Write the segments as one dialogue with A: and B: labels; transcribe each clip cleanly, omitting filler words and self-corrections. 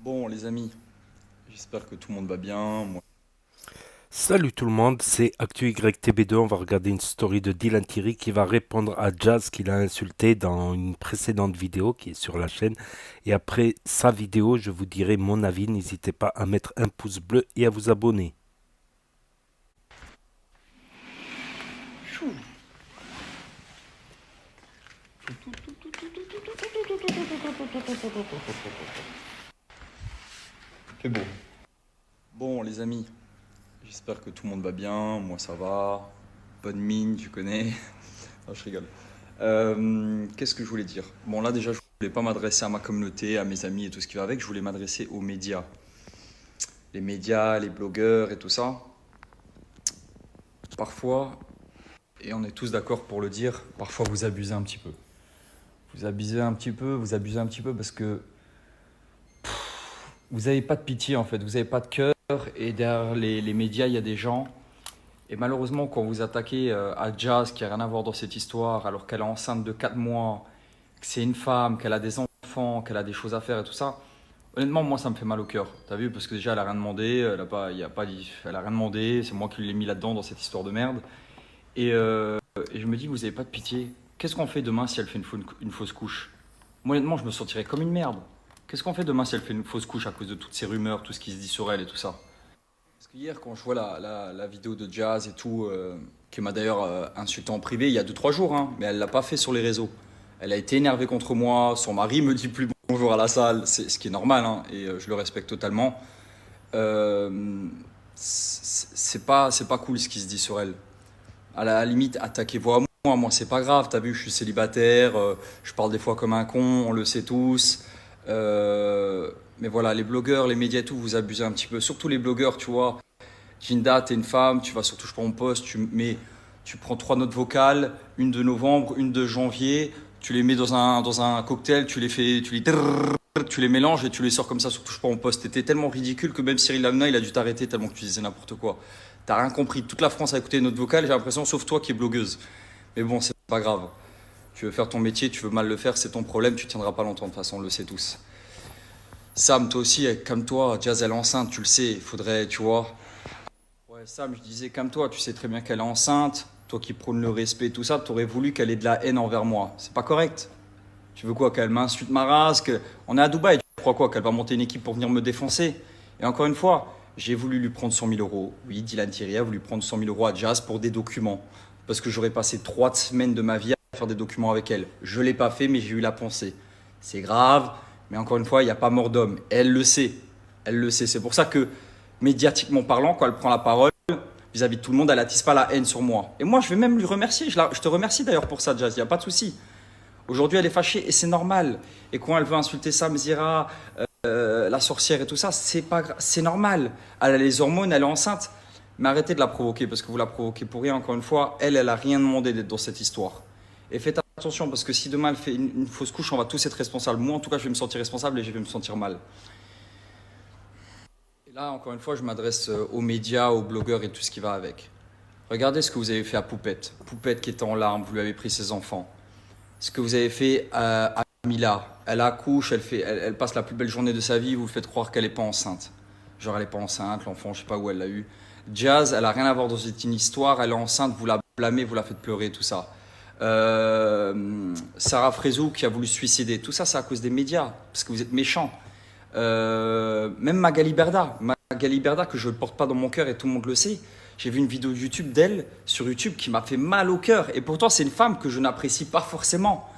A: Bon, les amis, j'espère que tout le monde va bien. Moi,
B: Salut tout le monde, c'est ActuYTB2. On va regarder une story de Dylan Thierry qui va répondre à Jazz qu'il a insulté dans une précédente vidéo qui est sur la chaîne. Et après sa vidéo, je vous dirai mon avis. N'hésitez pas à mettre un pouce bleu et à vous abonner.
A: fait beau. Bon, les amis, j'espère que tout le monde va bien. Moi, ça va. Bonne mine, tu connais. Non, je rigole. Qu'est-ce que je voulais dire? Bon, là, déjà, je voulais pas m'adresser à ma communauté, à mes amis et tout ce qui va avec. Je voulais m'adresser aux médias. Les médias, les blogueurs et tout ça. Parfois, et on est tous d'accord pour le dire, parfois vous abusez un petit peu. Vous abusez un petit peu, vous abusez un petit peu parce que vous n'avez pas de pitié en fait, vous n'avez pas de cœur et derrière les médias il y a des gens et malheureusement quand vous attaquez à Jazz qui a rien à voir dans cette histoire alors qu'elle est enceinte de 4 mois, que c'est une femme, qu'elle a des enfants, qu'elle a des choses à faire et tout ça, honnêtement moi ça me fait mal au cœur, t'as vu parce que déjà elle a rien demandé, elle a pas, y a pas, elle a rien demandé, c'est moi qui l'ai mis là-dedans dans cette histoire de merde et je me dis vous n'avez pas de pitié, qu'est-ce qu'on fait demain si elle fait une fausse couche? Moi honnêtement je me sentirais comme une merde. Qu'est-ce qu'on fait demain si elle fait une fausse couche à cause de toutes ces rumeurs, tout ce qui se dit sur elle et tout ça? Parce que hier, quand je vois la vidéo de Jazz et tout, qui m'a d'ailleurs insulté en privé il y a 2 3 jours, hein, mais elle l'a pas fait sur les réseaux. Elle a été énervée contre moi, son mari me dit plus bonjour à la salle, c'est ce qui est normal, hein, et je le respecte totalement. Euh, c'est pas cool ce qui se dit sur elle. À la limite, attaquez-vous à moi, c'est pas grave, t'as vu, je suis célibataire, je parle des fois comme un con, on le sait tous. Euh, mais voilà, les blogueurs, les médias et tout, vous abusez un petit peu. Surtout les blogueurs, tu vois. Jinda, t'es une femme, tu vas sur Touche pas mon poste, tu prends 3 notes vocales, une de novembre, une de janvier, tu les mets dans un cocktail, tu les mélanges et tu les sors comme ça sur Touche pas mon poste. T'étais tellement ridicule que même Cyril Hanouna, il a dû t'arrêter tellement que tu disais n'importe quoi. T'as rien compris. Toute la France a écouté les notes vocales, j'ai l'impression, sauf toi qui es blogueuse. Mais bon, c'est pas grave. Tu veux faire ton métier, tu veux mal le faire, c'est ton problème, tu tiendras pas longtemps de toute façon, on le sait tous. Sam, toi aussi, comme toi, Jazz, elle est enceinte, tu le sais, il faudrait, tu vois. Ouais, Sam, je disais, comme toi, tu sais très bien qu'elle est enceinte, toi qui prônes le respect, tout ça, t'aurais voulu qu'elle ait de la haine envers moi. C'est pas correct. Tu veux quoi, qu'elle m'insulte ma race, on est à Dubaï, tu crois quoi, qu'elle va monter une équipe pour venir me défoncer? Et encore une fois, j'ai voulu lui prendre 100 000 euros. Oui, Dylan Thierry a voulu prendre 100 000 euros à Jazz pour des documents. Parce que j'aurais passé 3 semaines de ma vie à faire des documents avec elle. Je l'ai pas fait, mais j'ai eu la pensée. C'est grave, mais encore une fois, il n'y a pas mort d'homme. Elle le sait. Elle le sait. C'est pour ça que, médiatiquement parlant, quand elle prend la parole, vis-à-vis de tout le monde, elle attise pas la haine sur moi. Et moi, je vais même lui remercier. Je te remercie d'ailleurs pour ça, Jazz. Il n'y a pas de souci. Aujourd'hui, elle est fâchée et c'est normal. Et quand elle veut insulter Sam Zira, la sorcière et tout ça, c'est pas c'est normal. Elle a les hormones, elle est enceinte. Mais arrêtez de la provoquer parce que vous la provoquez pour rien. Encore une fois, elle a rien demandé d'être dans cette histoire. Et faites attention parce que si demain elle fait une fausse couche, on va tous être responsables. Moi, en tout cas, je vais me sentir responsable et je vais me sentir mal. Et là, encore une fois, je m'adresse aux médias, aux blogueurs et tout ce qui va avec. Regardez ce que vous avez fait à Poupette. Poupette qui était en larmes, vous lui avez pris ses enfants. Ce que vous avez fait à Mila. Elle accouche, elle passe la plus belle journée de sa vie, vous faites croire qu'elle n'est pas enceinte. Genre, elle n'est pas enceinte, l'enfant, je sais pas où elle l'a eu. Jazz, elle a rien à voir dans cette histoire, elle est enceinte, vous la blâmez, vous la faites pleurer, tout ça. Sarah Frézou qui a voulu se suicider, tout ça, c'est à cause des médias, parce que vous êtes méchants. Même Magali Berda, que je ne porte pas dans mon cœur et tout le monde le sait. J'ai vu une vidéo YouTube d'elle sur YouTube qui m'a fait mal au cœur. Et pourtant, c'est une femme que je n'apprécie pas forcément.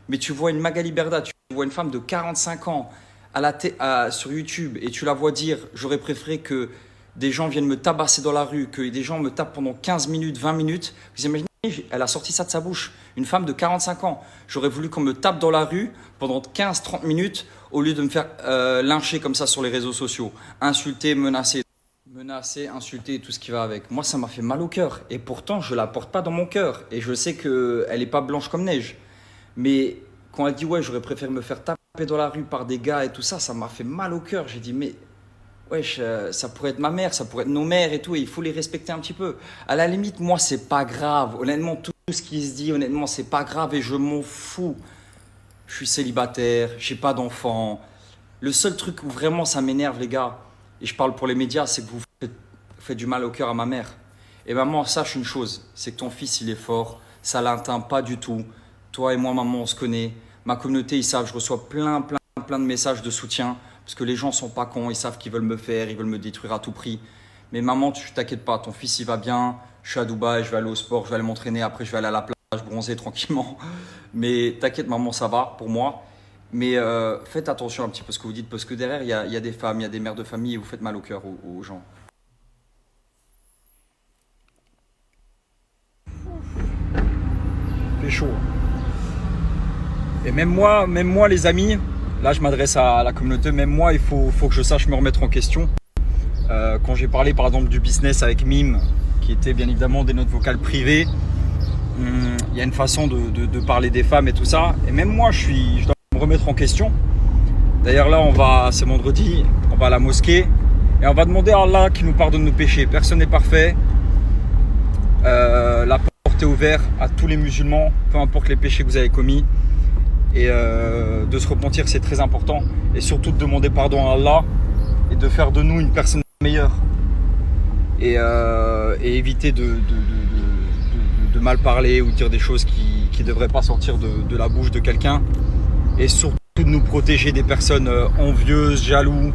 A: Mais tu vois une Magali Berda, tu vois une femme de 45 ans sur YouTube et tu la vois dire j'aurais préféré que des gens viennent me tabasser dans la rue, que des gens me tapent pendant 15 minutes, 20 minutes. Vous imaginez, elle a sorti ça de sa bouche. Une femme de 45 ans. J'aurais voulu qu'on me tape dans la rue pendant 15-30 minutes au lieu de me faire lyncher comme ça sur les réseaux sociaux. Insulter, menacer. Menacer, insulter, tout ce qui va avec. Moi, ça m'a fait mal au cœur. Et pourtant, je la porte pas dans mon cœur. Et je sais qu'elle n'est pas blanche comme neige. Mais quand elle dit, ouais, j'aurais préféré me faire taper dans la rue par des gars et tout ça, ça m'a fait mal au cœur. J'ai dit, mais wesh, ça pourrait être ma mère, ça pourrait être nos mères et tout, et il faut les respecter un petit peu. À la limite, moi, c'est pas grave. Honnêtement, tout ce qui se dit, honnêtement, c'est pas grave et je m'en fous. Je suis célibataire, j'ai pas d'enfant. Le seul truc où vraiment ça m'énerve, les gars, et je parle pour les médias, c'est que vous faites du mal au cœur à ma mère. Et maman, sache une chose, c'est que ton fils, il est fort, ça l'atteint pas du tout. Toi et moi, maman, on se connaît. Ma communauté, ils savent, je reçois plein de messages de soutien, parce que les gens sont pas cons, ils savent qu'ils veulent me faire, ils veulent me détruire à tout prix. Mais maman, tu t'inquiètes pas, ton fils, il va bien, je suis à Dubaï, je vais aller au sport, je vais aller m'entraîner, après je vais aller à la plage bronzer tranquillement. Mais t'inquiète, maman, ça va pour moi. Mais faites attention un petit peu à ce que vous dites, parce que derrière, il y a des femmes, il y a des mères de famille, et vous faites mal au cœur aux gens. Fait chaud. Et même moi, les amis, là je m'adresse à la communauté, même moi, faut que je sache me remettre en question. Quand j'ai parlé par exemple du business avec Mime, qui était bien évidemment des notes vocales privées, il y a une façon de parler des femmes et tout ça. Et même moi, je dois me remettre en question. D'ailleurs là, c'est vendredi, on va à la mosquée et on va demander à Allah qui nous pardonne nos péchés. Personne n'est parfait. La porte est ouverte à tous les musulmans, peu importe les péchés que vous avez commis. Et de se repentir, c'est très important. Et surtout de demander pardon à Allah et de faire de nous une personne meilleure. Et éviter de mal parler ou de dire des choses qui ne devraient pas sortir de la bouche de quelqu'un. Et surtout de nous protéger des personnes envieuses, jaloux,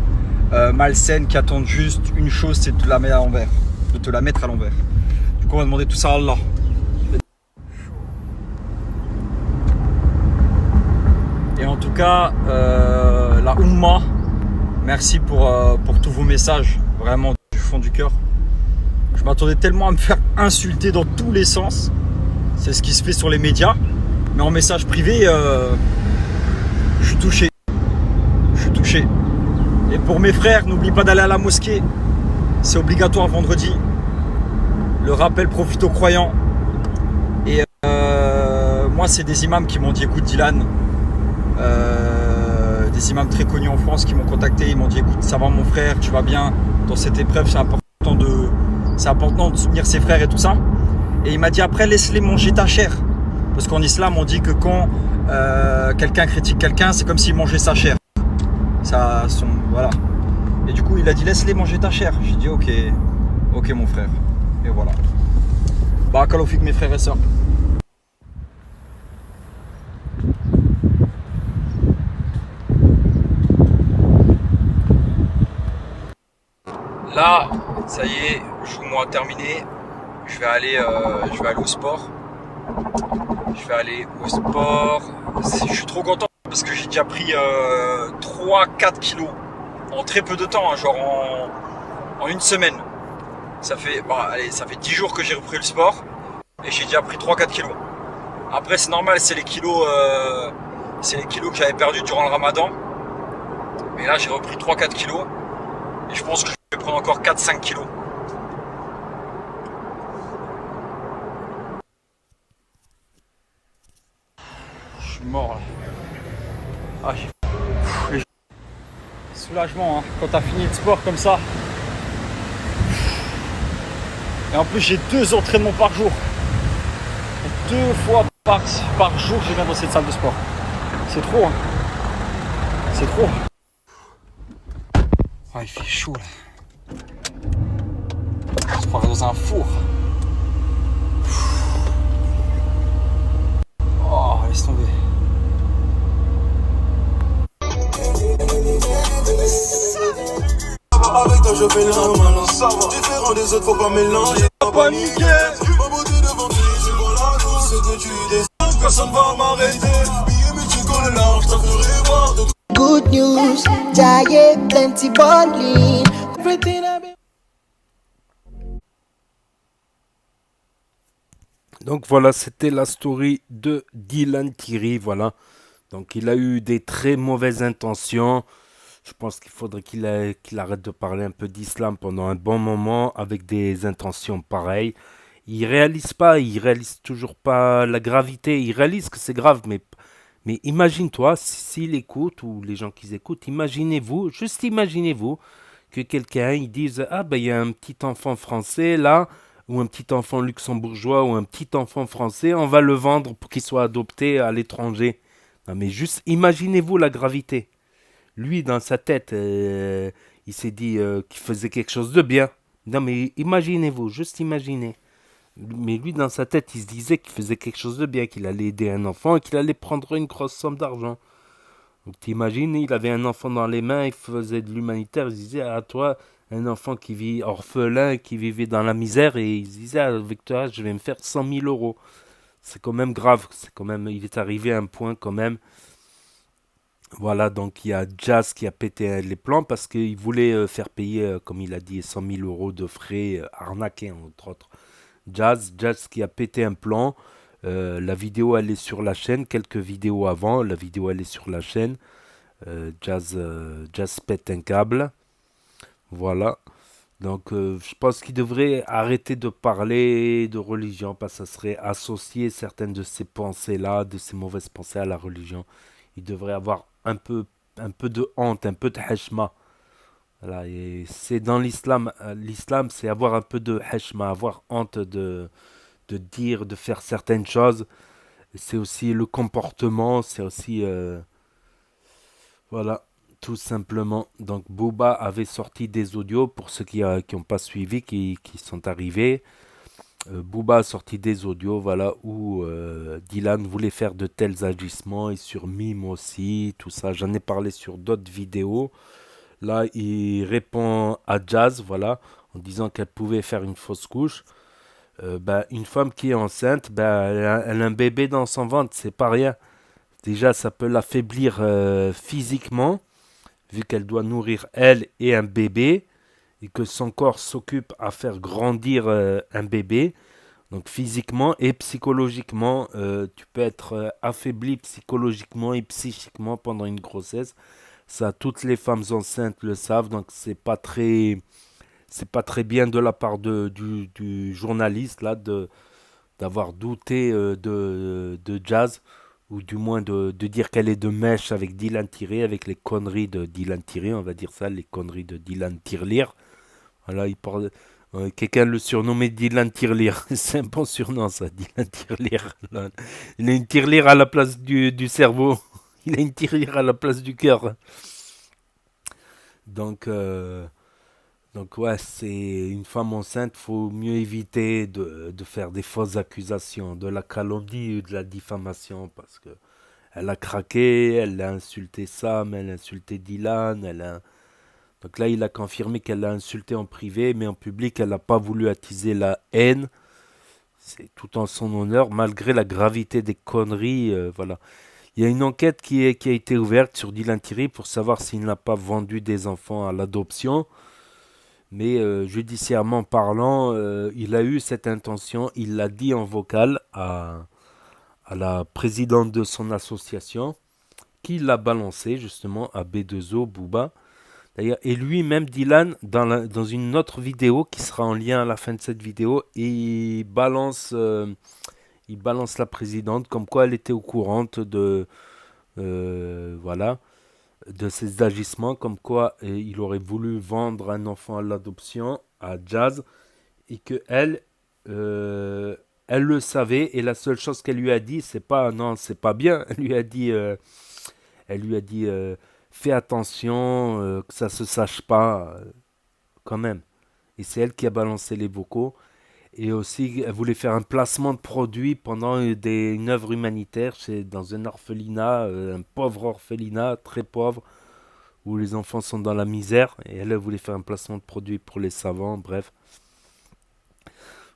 A: malsaines, qui attendent juste une chose, c'est de te la mettre à l'envers. De te la mettre à l'envers. Du coup, on va demander tout ça à Allah. Et en tout cas, la Oumma, merci pour tous vos messages, vraiment du fond du cœur. Je m'attendais tellement à me faire insulter dans tous les sens. C'est ce qui se fait sur les médias. Mais en message privé, je suis touché. Je suis touché. Et pour mes frères, n'oublie pas d'aller à la mosquée. C'est obligatoire vendredi. Le rappel profite aux croyants. Et moi, c'est des imams qui m'ont dit, écoute Dylan, des imams très connus en France qui m'ont contacté, ils m'ont dit écoute, ça va mon frère, tu vas bien dans cette épreuve, c'est important de soutenir ses frères et tout ça. Et il m'a dit après laisse-les manger ta chair, parce qu'en islam on dit que quand quelqu'un critique quelqu'un, c'est comme s'il mangeait sa chair. Voilà. Et du coup il a dit laisse-les manger ta chair. J'ai dit ok mon frère. Et voilà. Bah kalofik mes frères et sœurs. Là, ça y est, jour-moi terminé. Je vais aller au sport. Je suis trop content parce que j'ai déjà pris 3-4 kilos en très peu de temps, hein, genre en une semaine. Ça fait 10 jours que j'ai repris le sport et j'ai déjà pris 3-4 kilos. Après, c'est normal, c'est les kilos que j'avais perdus durant le ramadan. Mais là, j'ai repris 3-4 kilos et je pense que je vais prendre encore 4-5 kilos. Je suis mort là. Ah, soulagement hein, quand t'as fini le sport comme ça. Et en plus j'ai 2 entraînements par jour. 2 fois par jour je viens dans cette salle de sport. C'est trop hein. C'est trop. Ah, il fait chaud là. Je se croirais dans un four. Oh, laisse tomber.
C: Avec toi je fais l'un, différent des autres, faut pas mélanger. Pas paniquer, ma beauté devant lui, je vois la douce, ce que tu désires, personne va m'arrêter. Billet mais tu connais l'arche, t'as ferai voir de
D: Good news, Jaye, plenty bonding. Everything I be.
B: Donc voilà, c'était la story de Dylan Thierry, voilà. Donc il a eu des très mauvaises intentions. Je pense qu'il faudrait qu'il arrête de parler un peu d'islam pendant un bon moment avec des intentions pareilles. Il réalise toujours pas la gravité. Il réalise que c'est grave, mais imagine-toi, s'il écoute, ou les gens qui écoutent, juste imaginez-vous que quelqu'un, il dise, ah ben il y a un petit enfant français là, ou un petit enfant luxembourgeois, ou un petit enfant français, on va le vendre pour qu'il soit adopté à l'étranger. Non mais juste imaginez-vous la gravité. lui, dans sa tête, il s'est dit qu'il faisait quelque chose de bien. Non, mais imaginez-vous, juste imaginez. Mais lui, dans sa tête, il se disait qu'il faisait quelque chose de bien, qu'il allait aider un enfant et qu'il allait prendre une grosse somme d'argent. Donc t'imagines, il avait un enfant dans les mains, il faisait de l'humanitaire, il se disait, à toi, un enfant qui vit orphelin, qui vivait dans la misère, et il se disait, avec toi, je vais me faire 100 000 euros. C'est quand même grave, c'est quand même, il est arrivé à un point quand même. Voilà, donc il y a Jazz qui a pété les plans parce qu'il voulait faire payer, comme il a dit, 100 000 euros de frais arnaqués, entre autres. Jazz qui a pété un plan. La vidéo elle est sur la chaîne, quelques vidéos avant, la vidéo elle est sur la chaîne. Jazz pète un câble. Voilà. Donc je pense qu'il devrait arrêter de parler de religion parce que ça serait associer certaines de ces pensées-là, de ces mauvaises pensées à la religion. Il devrait avoir un peu de honte, un peu de heshma. Voilà, et c'est dans l'islam. L'islam, c'est avoir un peu de heshma, avoir honte de dire, de faire certaines choses. C'est aussi le comportement, c'est aussi... voilà, tout simplement. Donc Booba avait sorti des audios, pour ceux qui n'ont pas suivi, qui sont arrivés. Booba a sorti des audios, voilà, où Dylan voulait faire de tels agissements, et sur Mime aussi, tout ça. J'en ai parlé sur d'autres vidéos. Là, il répond à Jazz, voilà, en disant qu'elle pouvait faire une fausse couche. Une femme qui est enceinte, elle a un bébé dans son ventre, c'est pas rien. Déjà, ça peut l'affaiblir physiquement, vu qu'elle doit nourrir elle et un bébé, et que son corps s'occupe à faire grandir un bébé. Donc physiquement et psychologiquement, tu peux être affaibli psychologiquement et psychiquement pendant une grossesse. Ça, toutes les femmes enceintes le savent, donc c'est pas très bien de la part du journaliste là d'avoir douté de Jazz, ou du moins de dire qu'elle est de mèche avec Dylan Tiré, avec les conneries de Dylan Tiré, on va dire ça, les conneries de Dylan Tirelire. Voilà, il parle. Quelqu'un le surnommait Dylan Tirelire. C'est un bon surnom ça, Dylan Tirelire. Il a une tirelire à la place du cerveau. Il a une tirelire à la place du cœur. Donc, donc ouais, c'est une femme enceinte, faut mieux éviter de faire des fausses accusations, de la calomnie ou de la diffamation, parce que elle a craqué, elle a insulté Sam, elle a insulté Dylan, donc là il a confirmé qu'elle l'a insulté en privé, mais en public elle n'a pas voulu attiser la haine. C'est tout en son honneur, malgré la gravité des conneries, voilà. Il y a une enquête qui a été ouverte sur Dylan Thierry pour savoir s'il n'a pas vendu des enfants à l'adoption. Mais judiciairement parlant, il a eu cette intention, il l'a dit en vocal à la présidente de son association, qui l'a balancé justement à B2O, Booba. D'ailleurs, et lui-même, Dylan, dans une autre vidéo qui sera en lien à la fin de cette vidéo, il balance la présidente comme quoi elle était au courant voilà, de ses agissements, comme quoi il aurait voulu vendre un enfant à l'adoption à Jazz, et que elle le savait, et la seule chose qu'elle lui a dit, c'est pas non, c'est pas bien. Elle lui a dit fais attention, que ça se sache pas, quand même. Et c'est elle qui a balancé les vocaux. Et aussi, elle voulait faire un placement de produit pendant une œuvre humanitaire dans un orphelinat, un pauvre orphelinat, très pauvre, où les enfants sont dans la misère. Et elle voulait faire un placement de produit pour les savants, bref.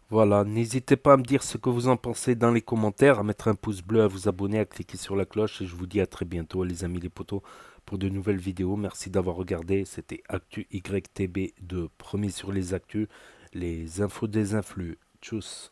B: Voilà, n'hésitez pas à me dire ce que vous en pensez dans les commentaires, à mettre un pouce bleu, à vous abonner, à cliquer sur la cloche. Et je vous dis à très bientôt, les amis les potos, pour de nouvelles vidéos. Merci d'avoir regardé. C'était Actu YTB de Premier sur les actus, les infos des influx. Tchuss.